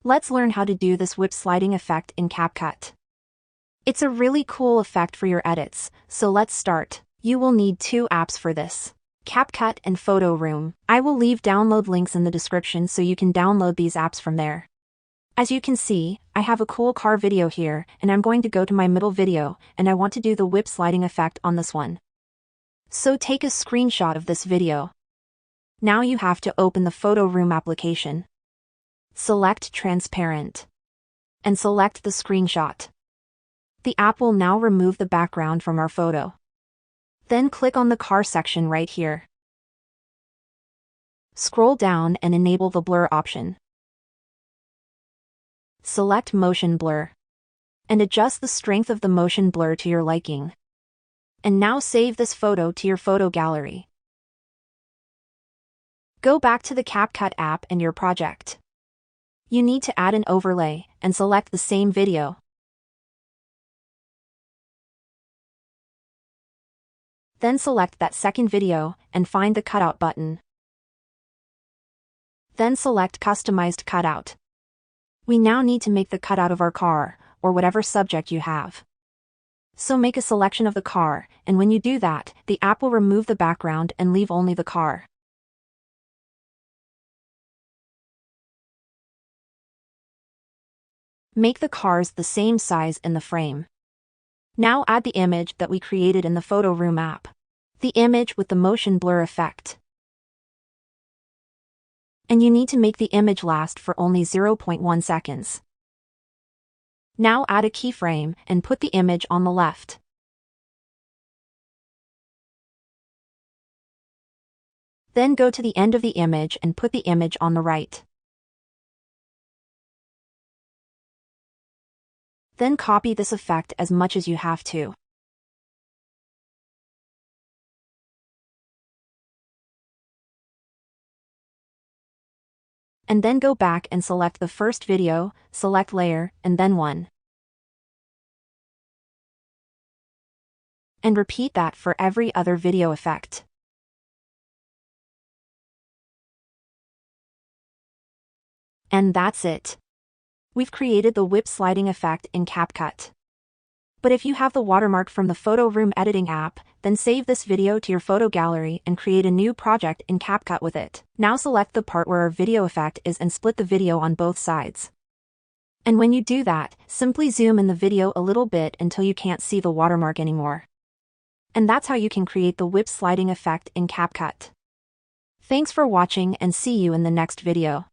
Let's learn how to do this whip sliding effect in CapCut. It's a really cool effect for your edits, so let's start. You will need two apps for this: CapCut and Photo Room. I will leave download links in the description so you can download these apps from there. As you can see, I have a cool car video here, and I'm going to go to my middle video, and I want to do the whip sliding effect on this one. So take a screenshot of this video. Now you have to open the Photo Room application. Select Transparent. And select the screenshot. The app will now remove the background from our photo. Then click on the car section right here. Scroll down and enable the blur option. Select Motion Blur. And adjust the strength of the motion blur to your liking. And now save this photo to your photo gallery. Go back to the CapCut app and your project. You need to add an overlay, and select the same video. Then select that second video, and find the cutout button. Then select Customized Cutout. We now need to make the cutout of our car, or whatever subject you have. So make a selection of the car, and when you do that, the app will remove the background and leave only the car. Make the cars the same size in the frame. Now add the image that we created in the Photo Room app. The image with the motion blur effect. And you need to make the image last for only 0.1 seconds. Now add a keyframe and put the image on the left. Then go to the end of the image and put the image on the right. Then copy this effect as much as you have to. And then go back and select the first video, select Layer, and then One. And repeat that for every other video effect. And that's it. We've created the whip sliding effect in CapCut. But if you have the watermark from the Photo Room editing app, then save this video to your photo gallery and create a new project in CapCut with it. Now select the part where our video effect is and split the video on both sides. And when you do that, simply zoom in the video a little bit until you can't see the watermark anymore. And that's how you can create the whip sliding effect in CapCut. Thanks for watching and see you in the next video.